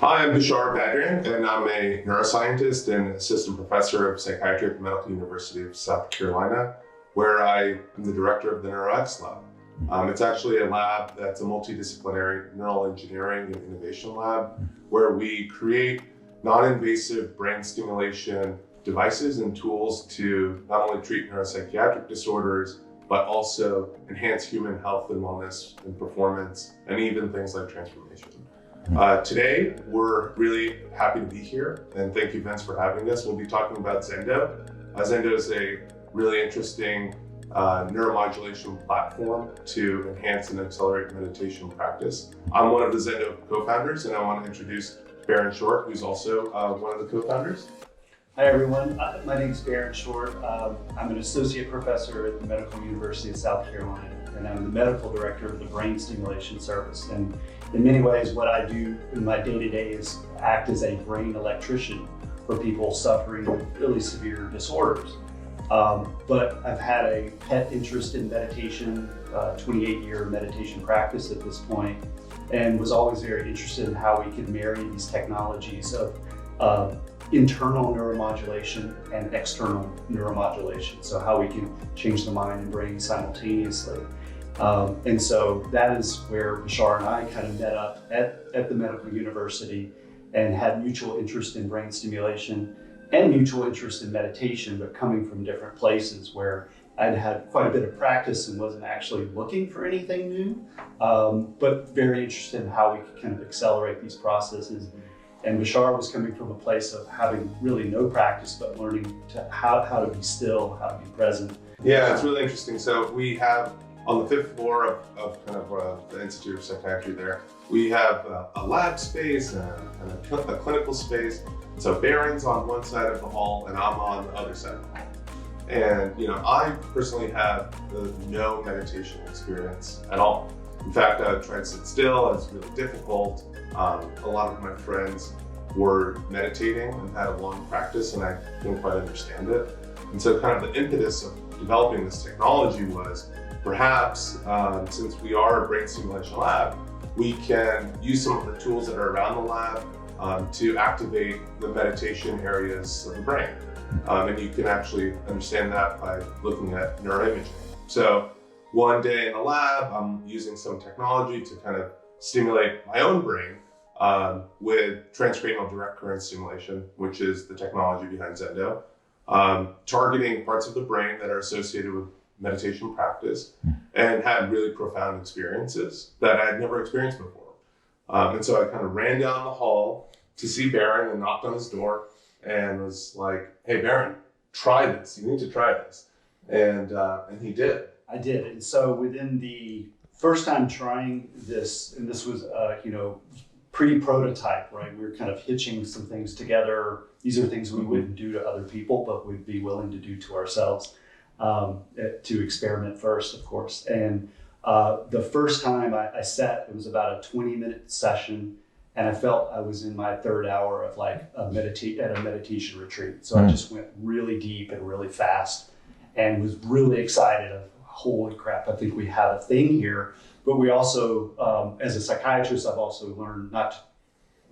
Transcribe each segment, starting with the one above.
Hi, I'm Bashar Badran, and I'm a neuroscientist and assistant professor of psychiatry at the Medical University of South Carolina, where I am the director of the NeuroX Lab. It's actually a lab that's a multidisciplinary neural engineering and innovation lab, where we create non-invasive brain stimulation devices and tools to not only treat neuropsychiatric disorders, but also enhance human health and wellness and performance, and even things like transformation. Today, we're really happy to be here, and thank you, Vince, for having us. We'll be talking about Zendo. Zendo is a really interesting neuromodulation platform to enhance and accelerate meditation practice. I'm one of the Zendo co-founders, and I want to introduce Baron Short, who's also one of the co-founders. Hi everyone, my name is Baron Short. I'm an associate professor at the Medical University of South Carolina, and I'm the medical director of the Brain Stimulation Service. And in many ways, what I do in my day-to-day is act as a brain electrician for people suffering with really severe disorders. But I've had a pet interest in meditation, 28-year meditation practice at this point, and was always very interested in how we could marry these technologies of internal neuromodulation and external neuromodulation. So how we can change the mind and brain simultaneously. And so that is where Bashar and I kind of met up at the Medical University and had mutual interest in brain stimulation and mutual interest in meditation, but coming from different places where I'd had quite a bit of practice and wasn't actually looking for anything new, but very interested in how we could kind of accelerate these processes. And Bashar was coming from a place of having really no practice, but learning how to be still, how to be present. Yeah, it's really interesting. So we have on the 5th floor of kind of the Institute of Psychiatry there, we have a lab space and a clinical space. So Baron's on one side of the hall and I'm on the other side of the hall. And I personally have no meditation experience at all. In fact, I tried to sit still. It's really difficult. A lot of my friends were meditating and had a long practice, and I didn't quite understand it. And so kind of the impetus of developing this technology was perhaps, since we are a brain stimulation lab, we can use some of the tools that are around the lab to activate the meditation areas of the brain. And you can actually understand that by looking at neuroimaging. So one day in the lab, I'm using some technology to kind of stimulate my own brain with transcranial direct current stimulation, which is the technology behind Zendo, targeting parts of the brain that are associated with meditation practice, and had really profound experiences that I had never experienced before. And so I kind of ran down the hall to see Baron and knocked on his door and was like, "Hey Baron, try this. You need to try this." And he did. I did. And so within the first time trying this, and this was, pre-prototype, right? We were kind of hitching some things together. These are things we wouldn't do to other people, but we'd be willing to do to ourselves, to experiment first, of course. And the first time I sat, it was about a 20-minute session, and I felt I was in my third hour of like at a meditation retreat. So I just went really deep and really fast and was really excited of, holy crap, I think we have a thing here. But we also, as a psychiatrist, I've also learned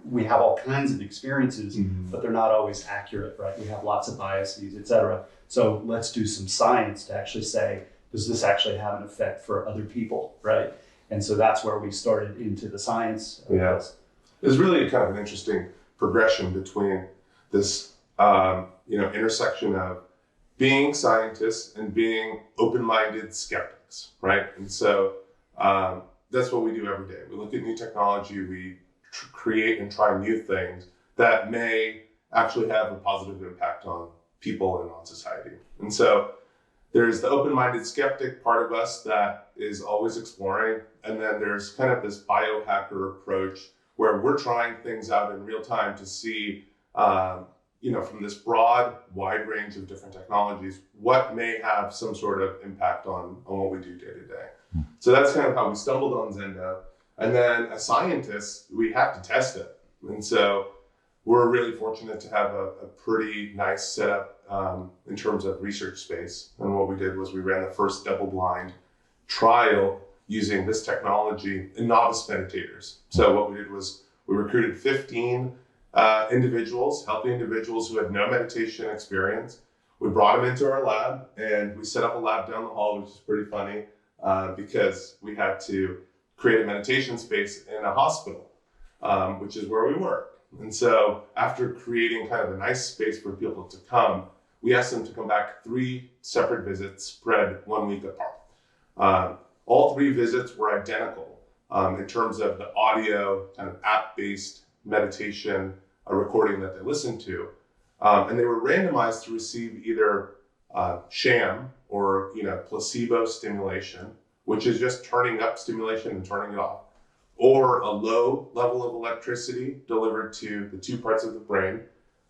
we have all kinds of experiences, but they're not always accurate, right? We have lots of biases, et cetera. So let's do some science to actually say, does this actually have an effect for other people, right? And so that's where we started into the science. Yeah. It's really kind of an interesting progression between this, intersection of being scientists and being open-minded skeptics, right? And so that's what we do every day. We look at new technology, we create and try new things that may actually have a positive impact on people and on society. And so there's the open-minded skeptic part of us that is always exploring, and then there's kind of this biohacker approach where we're trying things out in real time to see, from this broad, wide range of different technologies, what may have some sort of impact on what we do day to day. So that's kind of how we stumbled on Zendo. And then as scientists, we have to test it. And so we're really fortunate to have a pretty nice setup in terms of research space. And what we did was we ran the first double-blind trial using this technology in novice meditators. So what we did was We recruited 15 individuals, healthy individuals who had no meditation experience. We brought them into our lab and we set up a lab down the hall, which is pretty funny because we had to create a meditation space in a hospital, which is where we work. And so after creating kind of a nice space for people to come, we asked them to come back 3 separate visits spread 1 week apart. All 3 visits were identical in terms of the audio kind of app-based meditation recording that they listened to. And they were randomized to receive either sham or placebo stimulation, which is just turning up stimulation and turning it off, or a low level of electricity delivered to the 2 parts of the brain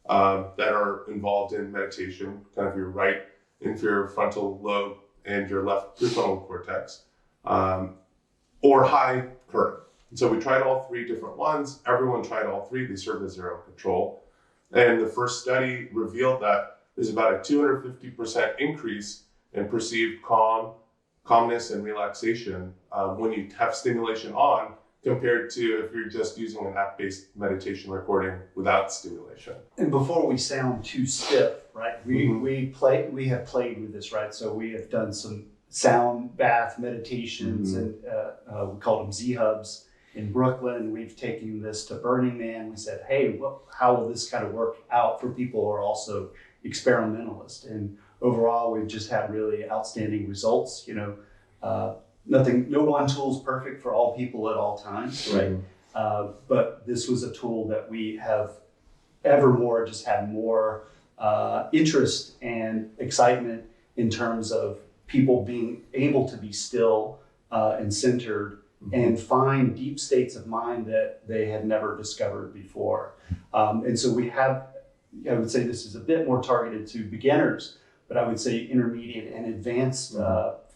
that are involved in meditation, kind of your right inferior frontal lobe and your left prefrontal cortex, or high current. And so we tried all 3 different ones. Everyone tried all 3. They served as zero control. And the first study revealed that there's about a 250% increase in perceived calmness and relaxation when you have stimulation on, compared to if you're just using an app-based meditation recording without stimulation. And before we sound too stiff, right? We have played with this, right? So we have done some sound bath meditations, and we called them Z-Hubs in Brooklyn. We've taken this to Burning Man. We said, hey, how will this kind of work out for people who are also experimentalists? And overall, we've just had really outstanding results. No one tool is perfect for all people at all times, right? But this was a tool that we have evermore just had more interest and excitement in terms of people being able to be still and centered and find deep states of mind that they had never discovered before. And so we have, I would say this is a bit more targeted to beginners, but I would say intermediate and advanced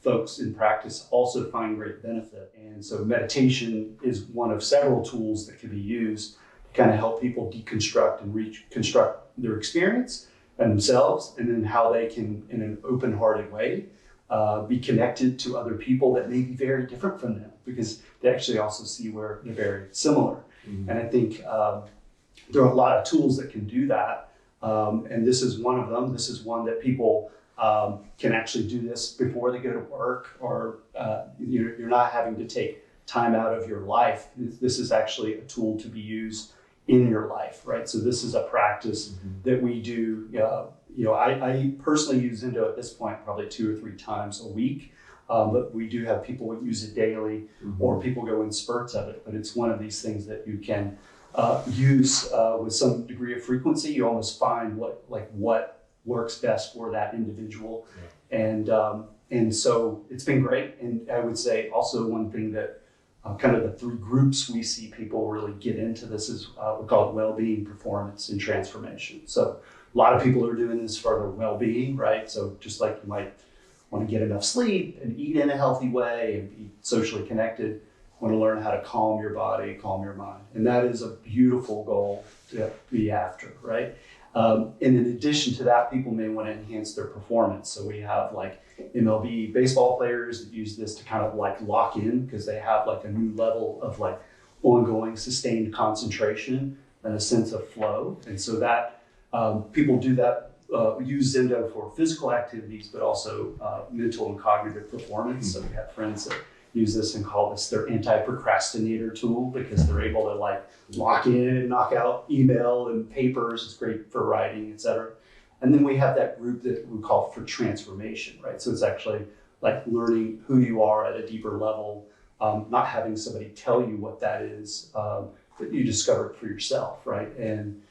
folks in practice also find great benefit. And so meditation is one of several tools that can be used to kind of help people deconstruct and reconstruct their experience and themselves, and then how they can, in an open-hearted way, be connected to other people that may be very different from them, because they actually also see where they're very similar. And I think there are a lot of tools that can do that. And this is one of them. This is one that people can actually do this before they go to work, or you're not having to take time out of your life. This is actually a tool to be used in your life, right? So this is a practice that we do. I personally use Zendo at this point probably 2 or 3 times a week, but we do have people who use it daily, or people go in spurts of it. But it's one of these things that you can use with some degree of frequency. You almost find what works best for that individual. And so it's been great. And I would say also one thing that kind of the 3 groups we see people really get into this is we call it well-being, performance, and transformation. So a lot of people are doing this for their well-being, right? So just like you might want to get enough sleep and eat in a healthy way and be socially connected, want to learn how to calm your body, calm your mind. And that is a beautiful goal to be after, right? And in addition to that, people may want to enhance their performance. So we have like MLB baseball players that use this to kind of like lock in, because they have like a new level of like ongoing sustained concentration and a sense of flow. And so that people do that, use Zendo for physical activities, but also mental and cognitive performance. So we have friends that use this and call this their anti-procrastinator tool, because they're able to like lock in, knock out email and papers. It's great for writing, et cetera. And then we have that group that we call for transformation, right? So it's actually like learning who you are at a deeper level, not having somebody tell you what that is, but you discover it for yourself, right? And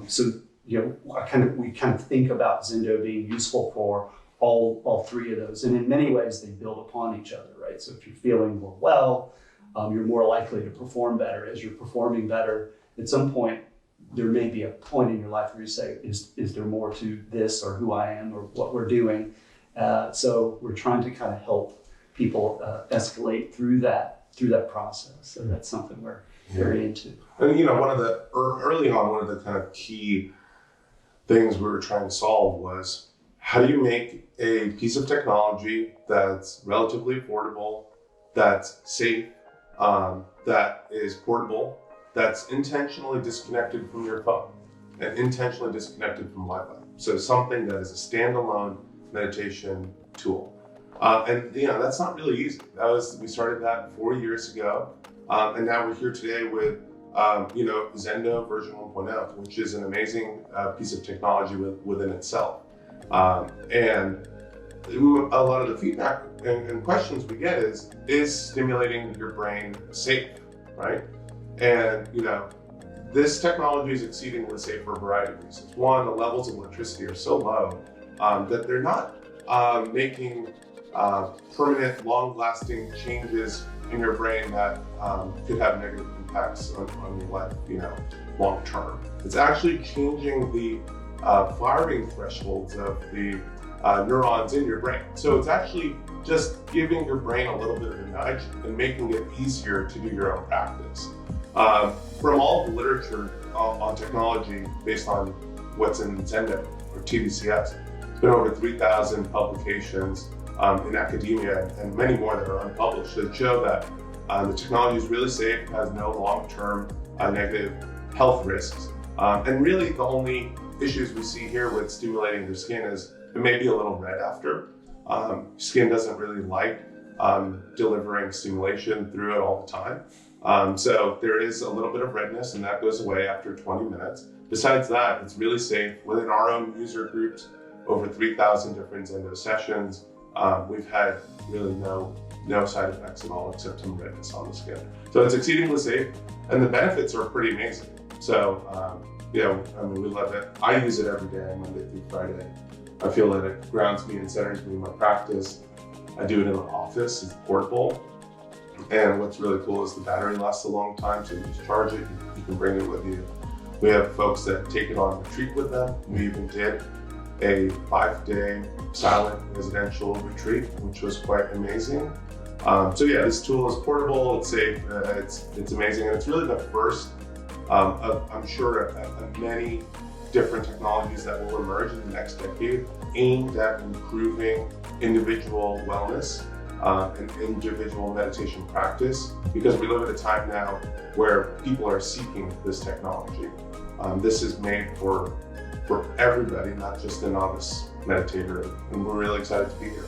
so we kind of think about Zendo being useful for all 3 of those. And in many ways, they build upon each other, right? So if you're feeling more well, you're more likely to perform better. As you're performing better, at some point, there may be a point in your life where you say, is there more to this, or who I am, or what we're doing? So we're trying to kind of help people escalate through that process. So that's something we're very into. And early on, one of the kind of key things we were trying to solve was, how do you make a piece of technology that's relatively affordable, that's safe, that is portable, that's intentionally disconnected from your phone and intentionally disconnected from Wi-Fi. So something that is a standalone meditation tool. And that's not really easy. We started that 4 years ago, and now we're here today with Zendo version 1.0, which is an amazing piece of technology within itself. And a lot of the feedback and questions we get is stimulating your brain safe, right? And this technology is exceedingly safe for a variety of reasons. One, the levels of electricity are so low that they're not making permanent, long-lasting changes in your brain that could have negative impacts on your life, long term. It's actually changing the firing thresholds of the neurons in your brain. So it's actually just giving your brain a little bit of a nudge and making it easier to do your own practice. From all the literature on technology based on what's in Zendo or tDCS, there's been over 3,000 publications in academia and many more that are unpublished that show that the technology is really safe, has no long-term negative health risks. And really the only issues we see here with stimulating your skin is it may be a little red after. Skin doesn't really like delivering stimulation through it all the time. So there is a little bit of redness and that goes away after 20 minutes. Besides that, it's really safe. Within our own user groups, over 3,000 different Zendo sessions, we've had really no side effects at all except some redness on the skin. So it's exceedingly safe and the benefits are pretty amazing. So, we love it. I use it every day, Monday through Friday. I feel that it grounds me and centers me in my practice. I do it in the office, it's portable. And what's really cool is the battery lasts a long time, so you just charge it, you can bring it with you. We have folks that take it on retreat with them. We even did a 5-day silent residential retreat, which was quite amazing. This tool is portable, it's safe, it's amazing, and it's really the first of, I'm sure, of many different technologies that will emerge in the next decade aimed at improving individual wellness and individual meditation practice, because we live at a time now where people are seeking this technology. This is made for everybody, not just a novice meditator, and we're really excited to be here.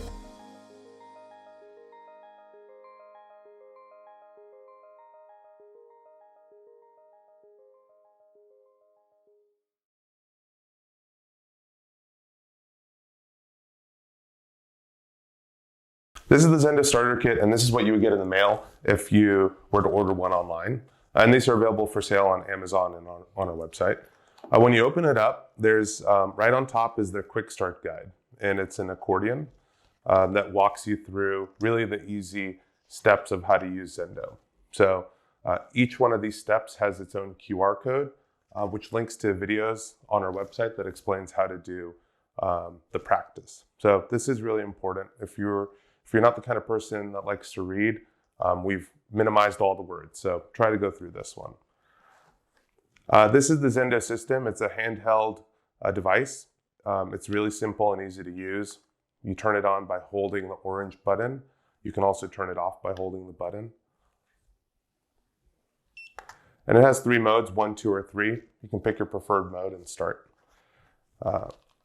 This is the Zendo Starter Kit, and this is what you would get in the mail if you were to order one online. And these are available for sale on Amazon and on our website. When you open it up, there's right on top is the quick start guide, and it's an accordion that walks you through really the easy steps of how to use Zendo. So each one of these steps has its own QR code, which links to videos on our website that explains how to do the practice. So this is really important. If you're not the kind of person that likes to read, we've minimized all the words, so try to go through this one. This is the Zendo system. It's a handheld device. It's really simple and easy to use. You turn it on by holding the orange button. You can also turn it off by holding the button. And it has 3 modes, 1, 2, or 3. You can pick your preferred mode and start.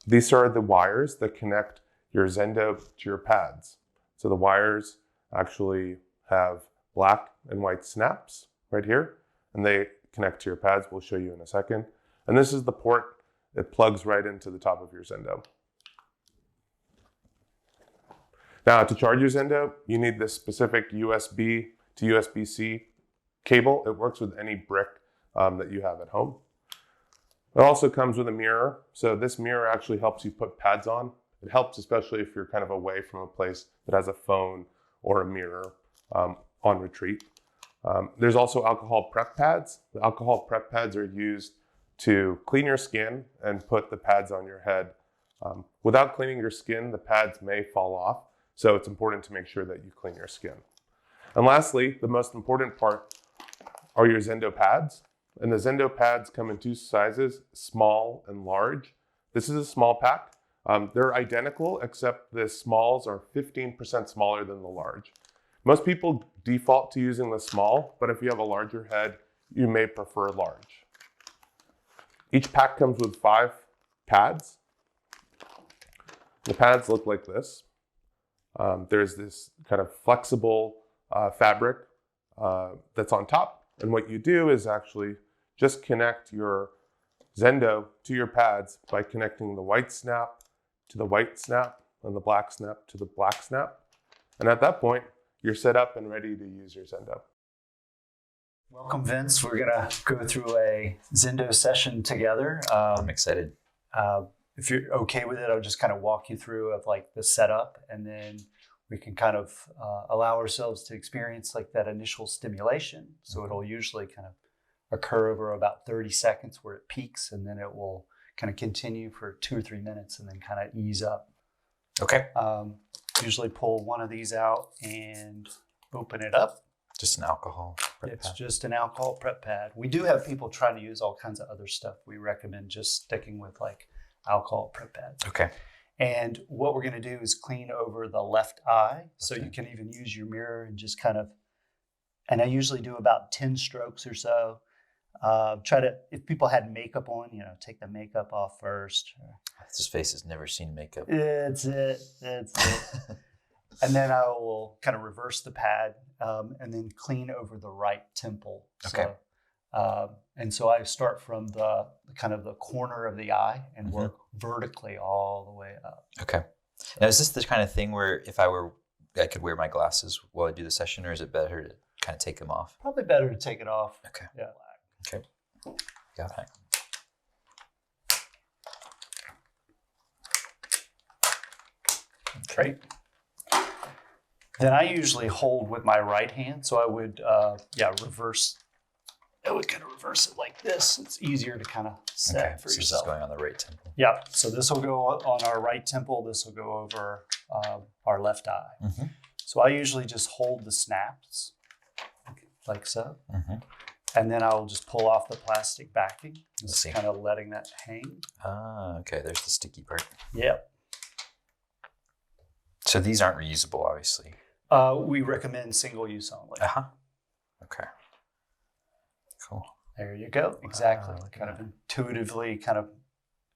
These are the wires that connect your Zendo to your pads. So the wires actually have black and white snaps right here, and they connect to your pads. We'll show you in a second. And this is the port that plugs right into the top of your Zendo. Now, to charge your Zendo, you need this specific USB to USB-C cable. It works with any brick that you have at home. It also comes with a mirror. So this mirror actually helps you put pads on. It helps especially if you're kind of away from a place that has a phone or a mirror on retreat. There's also alcohol prep pads. The alcohol prep pads are used to clean your skin and put the pads on your head. Without cleaning your skin, the pads may fall off. So it's important to make sure that you clean your skin. And lastly, the most important part are your Zendo pads. And the Zendo pads come in 2 sizes, small and large. This is a small pack. They're identical, except the smalls are 15% smaller than the large. Most people default to using the small, but if you have a larger head, you may prefer large. Each pack comes with 5 pads. The pads look like this. There's this kind of flexible fabric that's on top. And what you do is actually just connect your Zendo to your pads by connecting the white snap to the white snap and the black snap to the black snap. And at that point, you're set up and ready to use your Zendo. Welcome, Vince. We're going to go through a Zendo session together. I'm excited. If you're okay with it, I'll just kind of walk you through of like the setup, and then we can kind of allow ourselves to experience like that initial stimulation. So it'll usually kind of occur over about 30 seconds where it peaks, and then it will kind of continue for 2 or 3 minutes and then kind of ease up. Okay. Usually pull one of these out and open it up. Just an alcohol prep It's pad. just an alcohol prep pad. We do have people trying to use all kinds of other stuff. We recommend just sticking with like alcohol prep pads. Okay. And what we're going to do is clean over the left eye. So Okay. you can even use your mirror and just kind of, and I usually do about 10 strokes or so. Try to, if people had makeup on, take the makeup off first. This face has never seen makeup. It's it. And then I will kind of reverse the pad and then clean over the right temple. Okay. And so I start from the kind of the corner of the eye and work vertically all the way up. Okay. Now, is this the kind of thing where if I could wear my glasses while I do the session, or is it better to kind of take them off? Probably better to take it off. Okay. Yeah. Okay. Got it. Great. Then I usually hold with my right hand. So I would, reverse. I would kind of reverse it like this. It's easier to kind of set Okay. for So this yourself. is going on the right temple. Yeah. So this will go on our right temple. This will go over our left eye. Mm-hmm. So I usually just hold the snaps like so. Mm-hmm. And then I'll just pull off the plastic backing. Let's Just see. kind of letting that hang. Ah, okay. There's the sticky part. Yep. So these aren't reusable, obviously. We recommend single use only. Uh-huh. Okay. Cool. There you go. Exactly. Look at Kind of that. intuitively,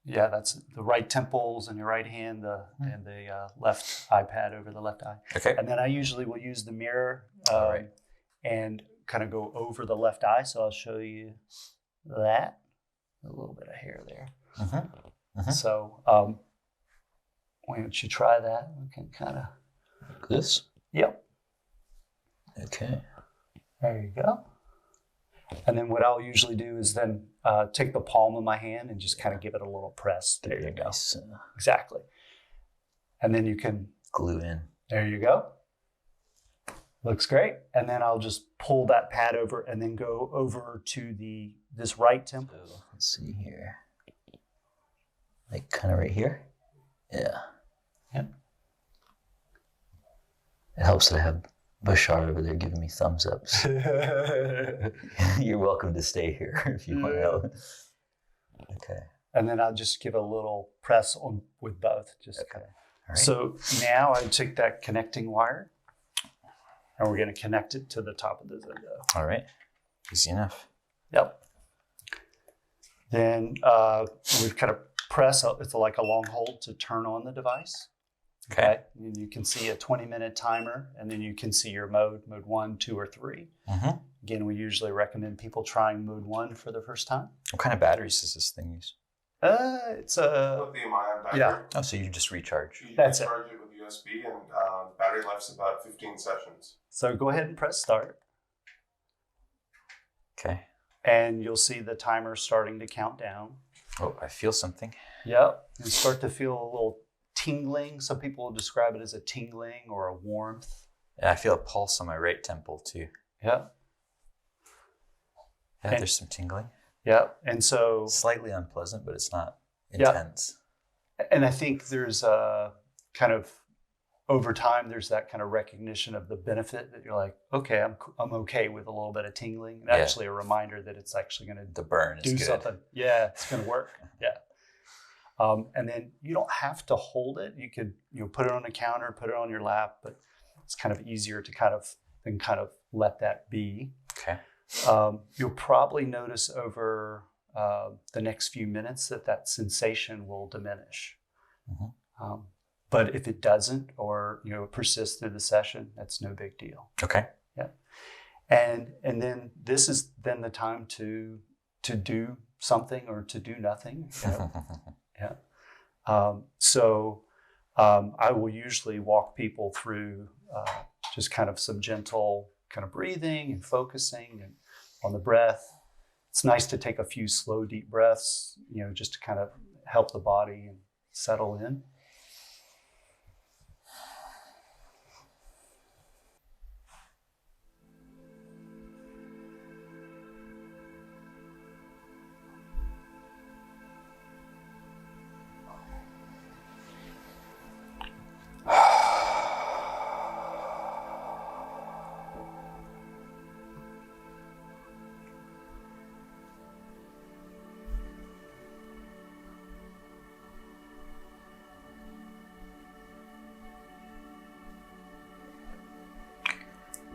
that's the right temples in your right hand, and the left iPad over the left eye. Okay. And then I usually will use the mirror All right. and kind of go over the left eye. So I'll show you that. A little bit of hair there. Mm-hmm. Mhm. So why don't you try that? We can kind of, Like this. yep. Okay. There you go. And then what I'll usually do is then take the palm of my hand and just kind of give it a little press. There you go. Nice, Exactly. And then you can, glue in. there you go. Looks great. And then I'll just pull that pad over and then go over to this right temple. So let's see here. Like kind of right here. Yeah. Yep. It helps that I have Bashar over there giving me thumbs ups. You're welcome to stay here if you want to help. Okay. And then I'll just give a little press on with both. Just kind of. All right. So now I take that connecting wire and we're going to connect it to the top of the Zendo. All right. Easy enough. Yep. Then we kind of press, it's like a long hold to turn on the device. Okay. And you can see a 20-minute timer, and then you can see your mode 1, 2, or 3. Mm-hmm. Again, we usually recommend people trying mode 1 for the first time. What kind of batteries does this thing use? It's a, Lithium-ion battery. yeah. Oh, so you just recharge. You That's it. charge it with USB, and battery life's about 15 sessions. So go ahead and press start, Okay. and you'll see the timer starting to count down. Oh, I feel something. Yep. You start to feel a little tingling. Some people will describe it as a tingling or a warmth. Yeah, I feel a pulse on my right temple too. Yep. Yeah, And- there's some tingling. Yep. And so, Slightly unpleasant, but it's not Yeah. intense. and I think there's a kind of, over time, there's that kind of recognition of the benefit that you're like, okay, I'm okay with a little bit of tingling. And Yeah. actually a reminder that it's actually going to The burn is do good. something. Yeah, it's going to work. Yeah. And then you don't have to hold it. You could, put it on a counter, put it on your lap, but it's kind of easier to kind of let that be. Okay. You'll probably notice over the next few minutes that sensation will diminish. But if it doesn't, or persists through the session, that's no big deal. Okay. Yeah. And then this is then the time to do something or to do nothing. Yeah. So I will usually walk people through just kind of some gentle kind of breathing and focusing and on the breath. It's nice to take a few slow, deep breaths, just to kind of help the body and settle in.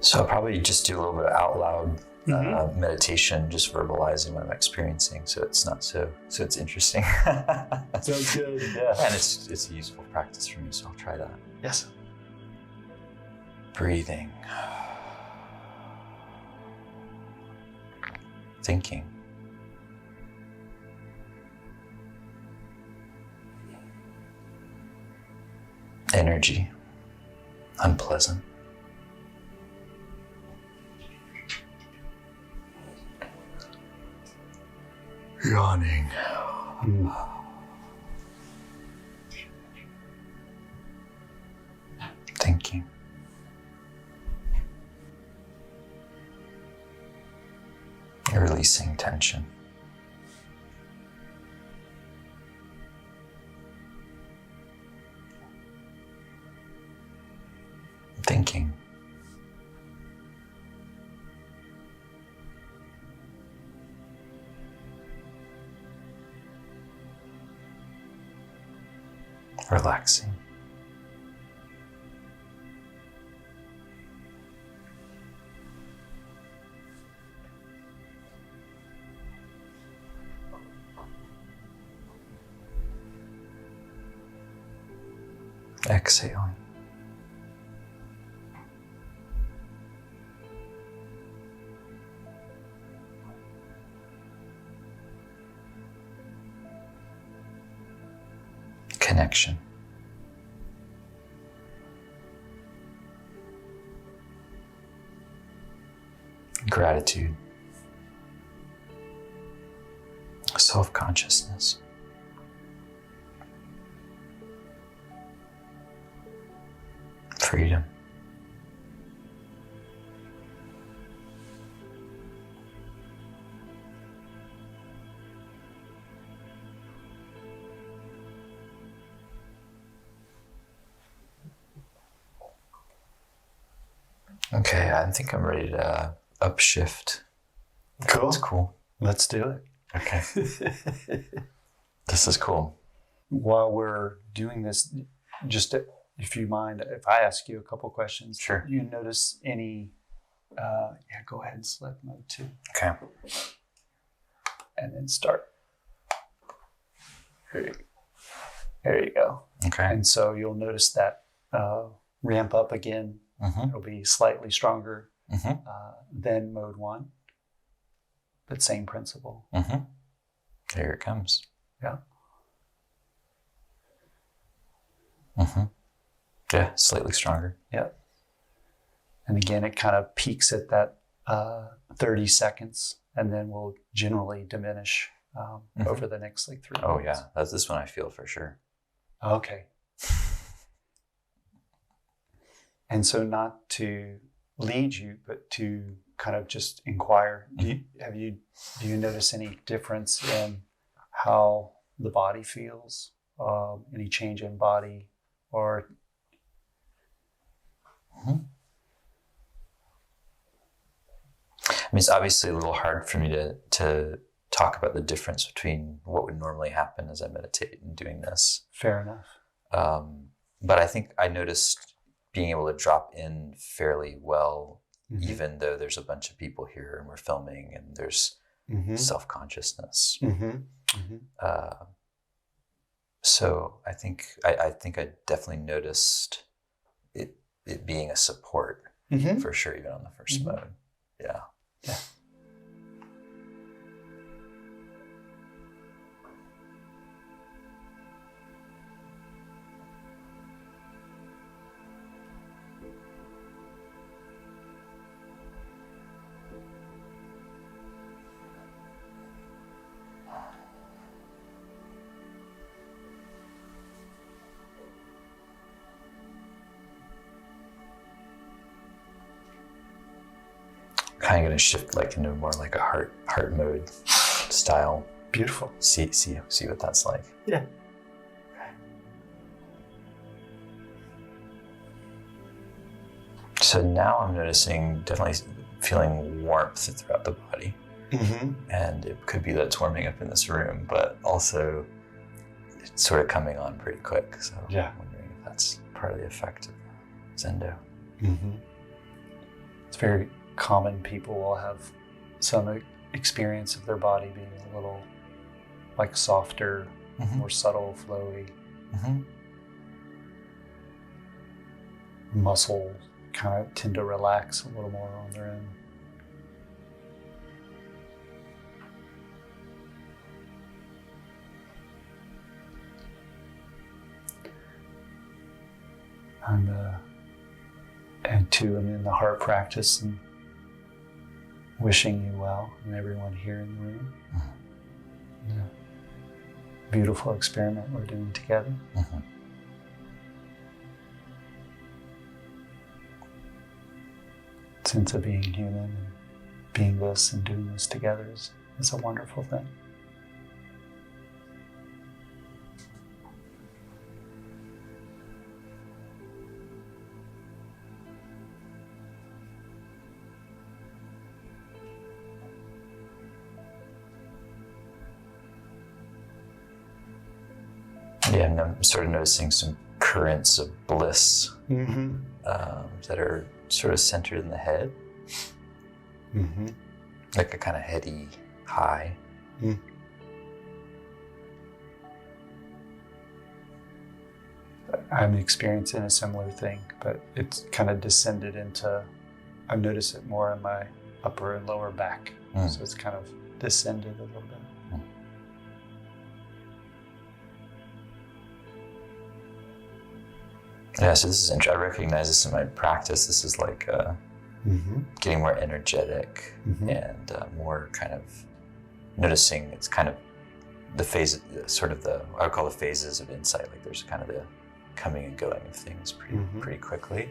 So I'll probably just do a little bit of out loud meditation, just verbalizing what I'm experiencing. So it's not so it's interesting. Sounds good. Yeah. And it's a useful practice for me, so I'll try that. Yes. Breathing. Thinking. Energy. Unpleasant. Yawning. Thinking. Releasing tension. Thinking. Relaxing. Exhaling. Connection. Gratitude. Self-consciousness. Freedom. Okay, I think I'm ready to upshift. Cool. That's cool. Let's do it. Okay. This is cool. While we're doing this, just if you mind, if I ask you a couple questions, Sure. You notice any? Go ahead and select mode 2. Okay. And then start. There you go. Okay. And so you'll notice that ramp up again. It'll be slightly stronger than mode 1, but same principle. Here it comes. Yeah. Yeah, slightly stronger. Yeah. And again, it kind of peaks at that 30 seconds, and then will generally diminish over the next 3 minutes. Oh yeah, that's this one I feel for sure. Okay. And so not to lead you, but to kind of just inquire. Do you notice any difference in how the body feels? Any change in body or? I mean, it's obviously a little hard for me to talk about the difference between what would normally happen as I meditate and doing this. Fair enough. But I think I noticed being able to drop in fairly well even though there's a bunch of people here and we're filming and there's self-consciousness. So I think I definitely noticed it being a support for sure, even on the first mode. Yeah. Kind of going to shift like into more like a heart mode style. Beautiful. See what that's like. Yeah. So now I'm noticing, definitely feeling warmth throughout the body. And it could be that it's warming up in this room, but also it's sort of coming on pretty quick. So I'm wondering if that's part of the effect of Zendo. It's very common. People will have some experience of their body being a little like softer, more subtle, flowy. Muscles kind of tend to relax a little more on their own. And two, I'm in the heart practice and wishing you well and everyone here in the room. Beautiful experiment we're doing together. Sense of being human and being this and doing this together is a wonderful thing. Yeah, and I'm sort of noticing some currents of bliss that are sort of centered in the head. Like a kind of heady high. I'm experiencing a similar thing, but it's kind of descended into, I notice it more in my upper and lower back. So it's kind of descended a little bit. Yeah, so this is interesting. I recognize this in my practice. This is like getting more energetic and more kind of noticing. It's kind of the phase, sort of the, I would call the phases of insight. Like there's kind of the coming and going of things pretty quickly.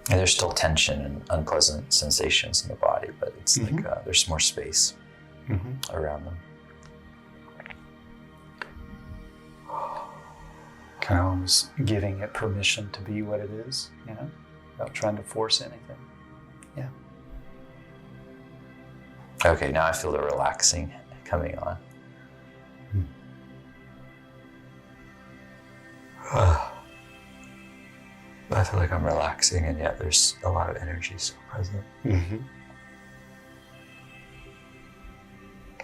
And there's still tension and unpleasant sensations in the body, but it's like there's more space around them. Kind of almost giving it permission to be what it is, without trying to force anything. Yeah. Okay, now I feel the relaxing coming on. I feel like I'm relaxing, and yet there's a lot of energy still present.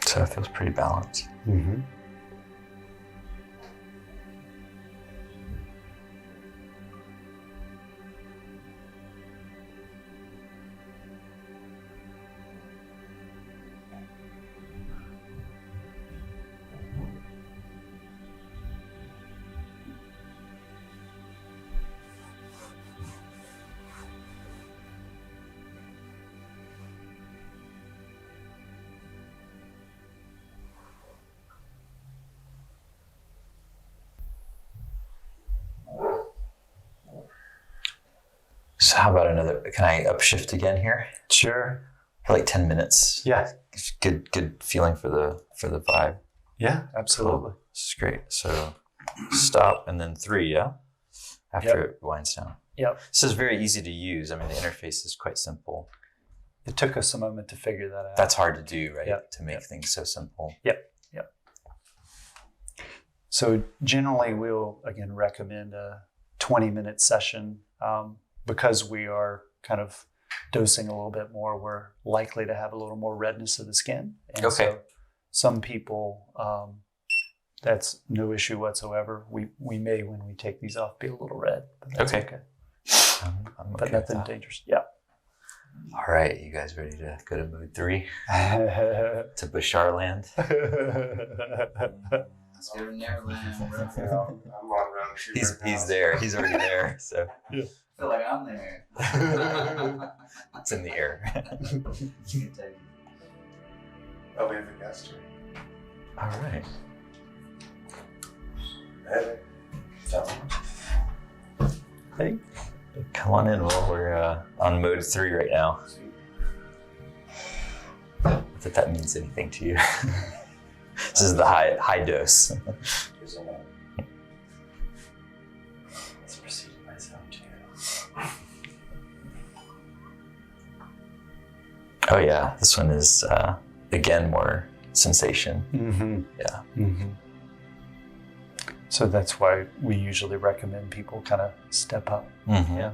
So it feels pretty balanced. So how about can I upshift again here? Sure. For like 10 minutes. Yeah. Good feeling for the vibe. Yeah, absolutely. Cool. This is great. So stop and then 3, yeah? After it winds down. Yep. This is very easy to use. I mean, the interface is quite simple. it took us a moment to figure that out. That's hard to do, right? Yep. To make things so simple. Yep. So generally, we'll again recommend a 20-minute session because we are kind of dosing a little bit more. We're likely to have a little more redness of the skin, and Okay. so some people, that's no issue whatsoever. We may, when we take these off, be a little red, but that's Okay. okay. I'm But okay with nothing that. dangerous. Yeah. All right, you guys ready to go to mode 3 to Bashar land? Let's go to Neverland. I'm on round 2 He's right now. he's there. He's already there. So I feel like I'm there. it's in the air. Oh, we have a guest here. All right. Hey. Hey. Come on in. Well, we're on mode 3 right now. Not that that means anything to you. This is the high dose. Let's proceed to my zone 2. Oh yeah, this one is again more sensation. Mm-hmm. Yeah. Mm-hmm. So that's why we usually recommend people kind of step up. Mm-hmm. Yeah.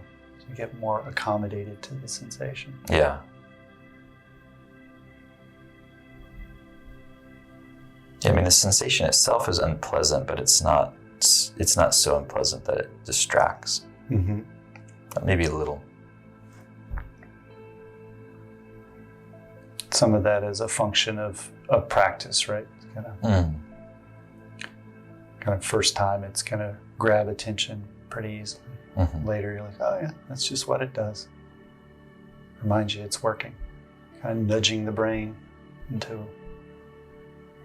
To get more accommodated to the sensation. Yeah. Yeah, I mean the sensation itself is unpleasant, but it's not so unpleasant that it distracts. Mm-hmm. Maybe a little. Some of that is a function of practice, right? Kind of first time, it's going to grab attention pretty easily. Mm-hmm. Later, you're like, oh yeah, that's just what it does. Reminds you it's working. Kind of nudging the brain into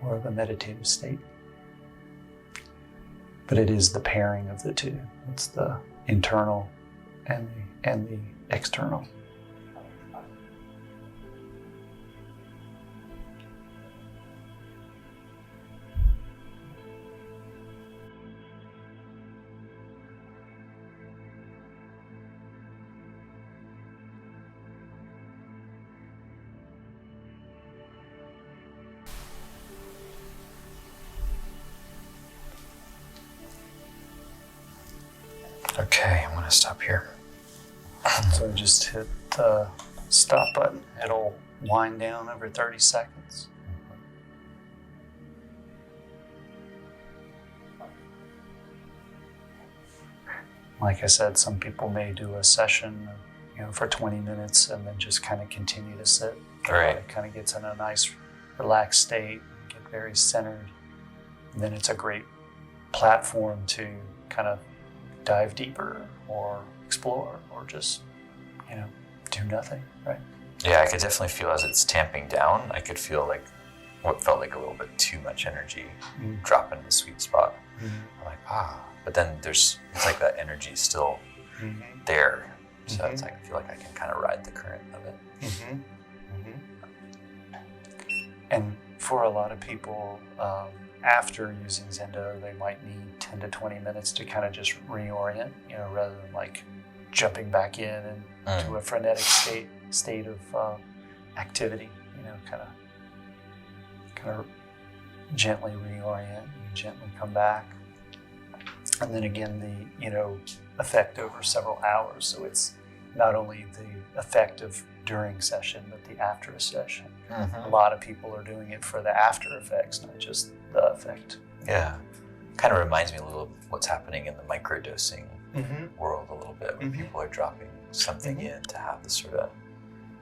more of a meditative state. But it is the pairing of the two. It's the internal and the external. Okay, I'm gonna stop here. So just hit the stop button. It'll wind down over 30 seconds. Like I said, some people may do a session, for 20 minutes and then just kind of continue to sit. Right. It kind of gets in a nice, relaxed state, get very centered. And then it's a great platform to kind of dive deeper or explore or just, do nothing, right? Yeah, I could definitely feel as it's tamping down, I could feel like what felt like a little bit too much energy drop into the sweet spot. I'm like, but then it's like that energy is still there. So it's like, I feel like I can kind of ride the current of it. And for a lot of people, after using Zendo, they might need 10 to 20 minutes to kind of just reorient, rather than like jumping back in and to a frenetic state of activity, kind of gently reorient and gently come back. And then again, the, effect over several hours. So it's not only the effect of during session, but the after a session. A lot of people are doing it for the after effects, not just the effect. Yeah. Kind of reminds me a little of what's happening in the microdosing world a little bit, where people are dropping something in to have this sort of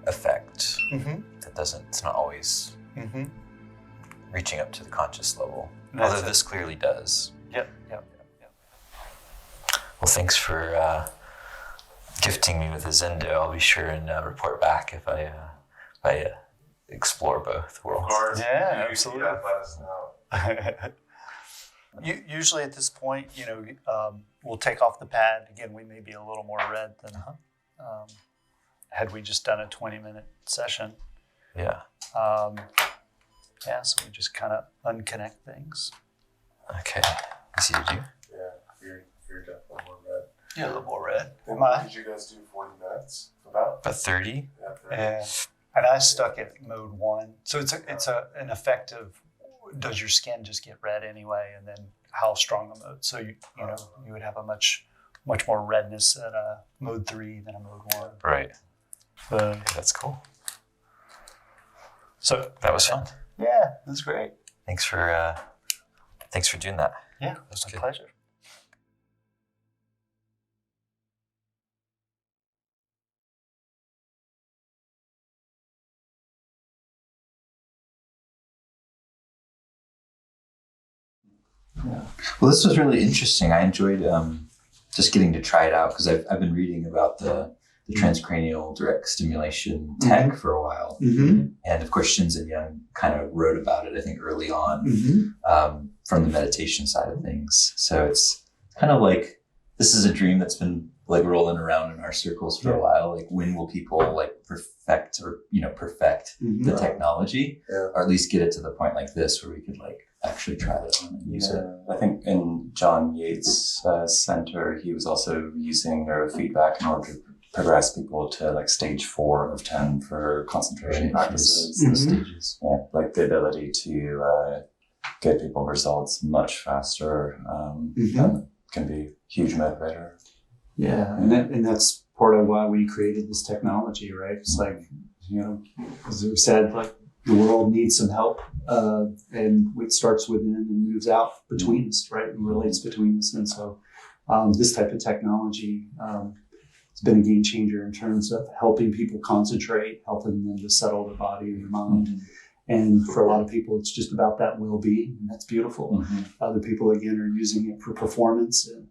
effect that it's not always reaching up to the conscious level. Although this clearly does. Yep. Well, thanks for gifting me with a Zendo. I'll be sure and report back if I explore both worlds. Of course. Yeah, You absolutely. let us know. Usually at this point, we'll take off the pad. Again, we may be a little more red than had we just done a 20-minute session. Yeah. So we just kind of unconnect things. Okay. Easy to do. Yeah, you're definitely more red. Yeah, a little more red. And Am I? did you guys do 40 minutes? About? About 30? Yeah, 30. Yeah. And I stuck at mode 1. So it's an effective, does your skin just get red anyway? And then how strong a mode? So you would have a much more redness at a mode 3 than a mode 1. Right. But, That's cool. so That was fun. yeah, it was great. Thanks for doing that. Yeah, it was a Good. pleasure. Well, this was really interesting. I enjoyed just getting to try it out because I've been reading about the transcranial direct stimulation tech for a while. Mm-hmm. And of course, Shinzen Young kind of wrote about it, I think, early on Mm-hmm. from the meditation side of things. So it's kind of like, this is a dream that's been like rolling around in our circles for a while. Like, when will people like perfect the technology, or at least get it to the point like this where we could like actually try that on and use it? I think in John Yates' center, he was also using neurofeedback in order to progress people to like stage 4 of 10 for concentration practices. Mhm. The stages. Yeah, like the ability to get people results much faster can be a huge motivator. Yeah, and that's part of why we created this technology, right? It's like, as we said, like the world needs some help, and it starts within and moves out between us, right? And relates between us. And so this type of technology has been a game changer in terms of helping people concentrate, helping them to settle their body and their mind. And for a lot of people, it's just about that well-being, and that's beautiful. Other people, again, are using it for performance and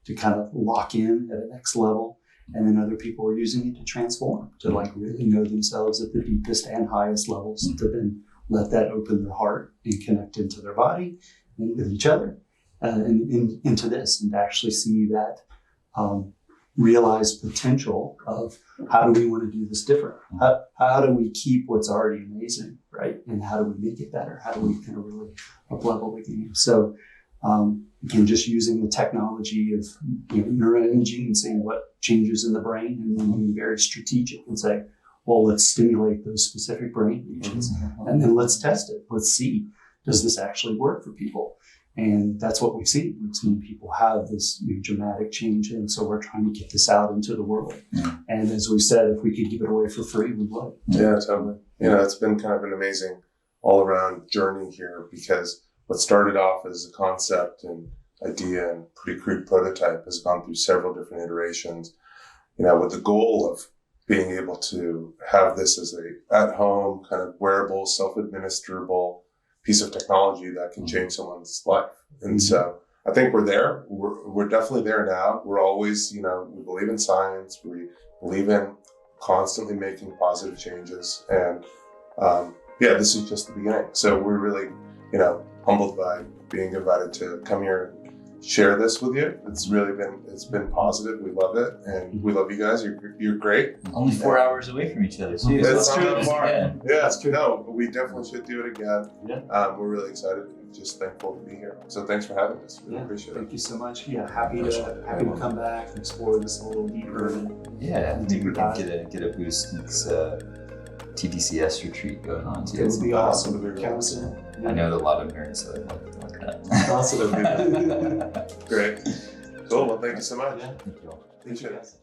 to kind of lock in at a next level. And then other people are using it to transform, to like really know themselves at the deepest and highest levels, to then let that open their heart and connect into their body and with each other, and into this, and to actually see that realized potential of how do we want to do this different? How do we keep what's already amazing, right? And how do we make it better? How do we kind of really up-level the game? So again, just using the technology of neuroimaging and seeing what changes in the brain, and then being very strategic and say, well, let's stimulate those specific brain regions, and then let's test it. Let's see, does this actually work for people? And that's what we've seen. We've seen people have this dramatic change, and so we're trying to get this out into the world. And as we said, if we could give it away for free, we would. Yeah, totally. It's been kind of an amazing all-around journey here, because what started off as a concept and idea and pretty crude prototype has gone through several different iterations, with the goal of being able to have this as a at-home kind of wearable, self-administrable piece of technology that can change someone's life. And so I think we're there. We're definitely there now. We're always, we believe in science. We believe in constantly making positive changes. And this is just the beginning. So we're really, humbled by being invited to come here and share this with you. It's been positive. We love it, and we love you guys. You're great. Only 4 hours away from each other too. It's So true. let's do this again. Yeah, it's true. No, but we definitely should do it again. Yeah. We're really excited and just thankful to be here. So thanks for having us. Really appreciate it. Thank you so much. Yeah, happy to come back and explore this a little deeper. Yeah, maybe we can get a Buddhist Geeks tDCS retreat going on too. It would be awesome. Count us in. I know that a lot of nerds like that. Awesome. Great. Cool. Well, thank you so much. Yeah. Thank you all. Thank you Appreciate it. guys.